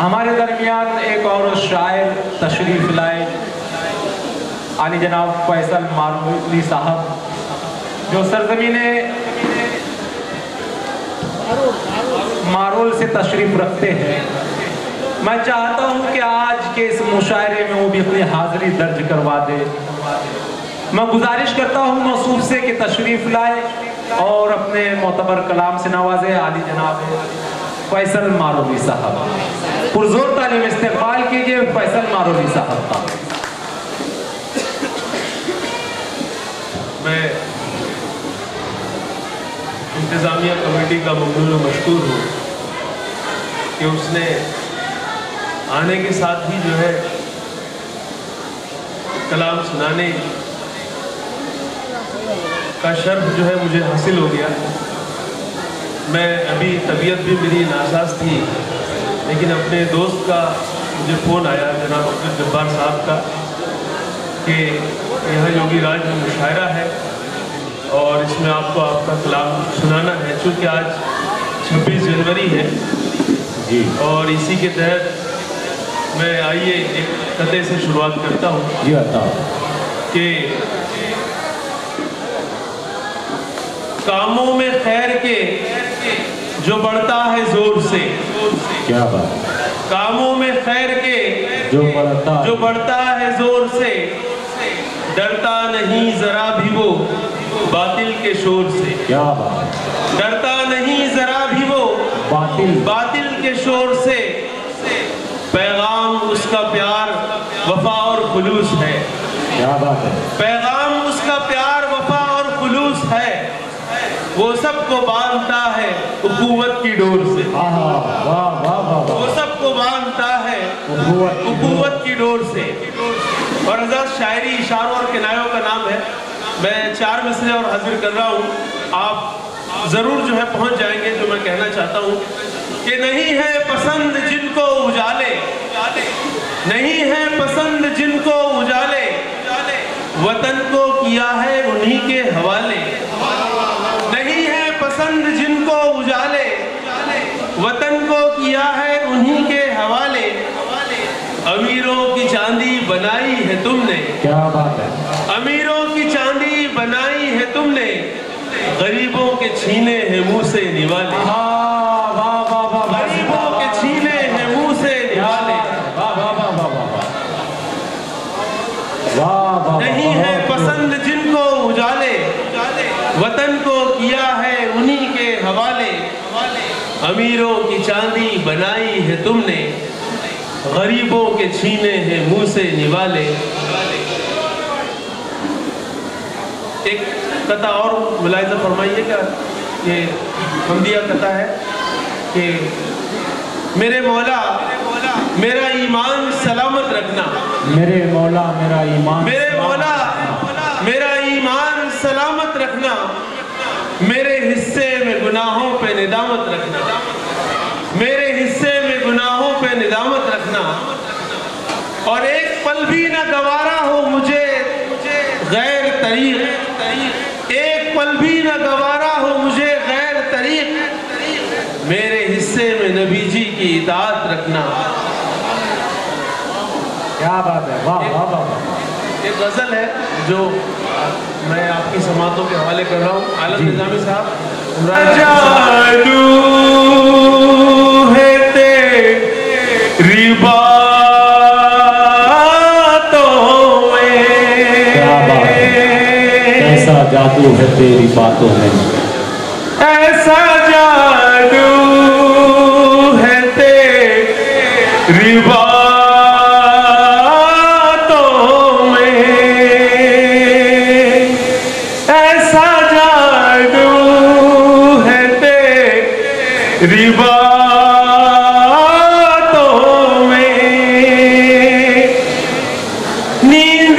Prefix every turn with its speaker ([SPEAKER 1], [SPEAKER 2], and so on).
[SPEAKER 1] ہمارے درمیان ایک اور شاعر تشریف لائے، عالی جناب فیصل مارولی صاحب، جو سرزمین مارول سے تشریف رکھتے ہیں۔ میں چاہتا ہوں کہ آج کے اس مشاعرے میں وہ بھی اپنی حاضری درج کروا دے۔ میں گزارش کرتا ہوں موصوف سے کہ تشریف لائے اور اپنے معتبر کلام سے نوازے عالی جناب فیصل مارولی صاحب۔ پرزور تعلیم استقبال کیجئے فیصل مارولی صاحب کا۔
[SPEAKER 2] میں انتظامیہ کمیٹی کا ممنون و مشکور ہوں کہ اس نے آنے کے ساتھ ہی جو ہے کلام سنانے کا شرف جو ہے مجھے حاصل ہو گیا۔ میں ابھی طبیعت بھی میری ناساز تھی، لیکن اپنے دوست کا مجھے فون آیا جناب عبد الجبار صاحب کا کہ یہاں یوگی راج میں مشاعرہ ہے اور اس میں آپ کو آپ کا کلام سنانا ہے۔ چونکہ آج 26 جنوری ہے جی، اور اسی کے تحت میں آئیے ایک قطعے سے شروعات کرتا ہوں جی کہ کاموں میں خیر کے جو بڑھتا ہے زور سے،
[SPEAKER 1] کیا بات،
[SPEAKER 2] کاموں میں خیر کے جو بڑھتا ہے زور سے، ڈرتا نہیں ذرا بھی وہ باطل کے شور سے،
[SPEAKER 1] کیا بات،
[SPEAKER 2] ڈرتا نہیں ذرا بھی وہ باطل کے شور سے، پیغام اس کا پیار وفا اور خلوص ہے،
[SPEAKER 1] کیا بات ہے،
[SPEAKER 2] پیغام اس کا پیار وفا اور خلوص ہے، وہ سب کو باندھتا ہے اخوت کی ڈور سے، وہ سب کو باندھتا ہے اخوت کی ڈور سے۔ اور حضرت شاعری اشاروں اور کنایوں کا نام ہے۔ میں 4 مصرعے اور حاضر کر رہا ہوں، آپ ضرور جو ہے پہنچ جائیں گے۔ جو میں کہنا چاہتا ہوں کہ نہیں ہے پسند جن کو اجالے، نہیں ہے پسند جن کو اجالے، وطن کو کیا ہے انہی کے حوالے، نہیں ہے پسند جن کو اجالے، وطن کو کیا ہے انہی کے حوالے، امیروں کی چاندی بنائی ہے تم نے،
[SPEAKER 1] کیا بات ہے،
[SPEAKER 2] امیروں کی چاندی بنائی ہے تم نے، غریبوں کے چھینے ہیں منہ سے نوالے، غریبوں کے چھینے ہیں منہ سے نوالے، نہیں ہے پسند جن کو اجالے، وطن کو کیا ہے انہی کے حوالے، امیروں کی چاندی بنائی ہے تم نے، غریبوں کے چھینے ہیں منہ سے نوالے۔ ایک قطعہ اور ملاحظہ فرمائیے گا، یہ حمدیہ قطعہ ہے کہ میرے مولا میرا ایمان سلامت رکھنا،
[SPEAKER 1] میرے مولا میرا ایمان،
[SPEAKER 2] میرے مولا میرا ایمان سلامت رکھنا، میرے حصے میں گناہوں پہ ندامت رکھنا، میرے حصے میں گناہوں پہ ندامت رکھنا، اور ایک پل بھی نہ گوارا ہو مجھے غیر طریق، ایک پل بھی نہ گوارا ہو مجھے غیر طریق، میرے حصے میں نبی جی کی اطاعت رکھنا۔
[SPEAKER 1] کیا بات ہے، واہ واہ واہ۔
[SPEAKER 2] ایک غزل ہے جو میں آپ کی سماعتوں کے حوالے کر رہا ہوں، عالم نظامی صاحب۔ جادو ہے تیری باتوں میں،
[SPEAKER 1] کیا بات ہے، ایسا جادو ہے تیری باتوں میں،
[SPEAKER 2] ایسا جادو ہے تیری باتوں میں، ایسا جادو ہے تیری باتوں میں، نیند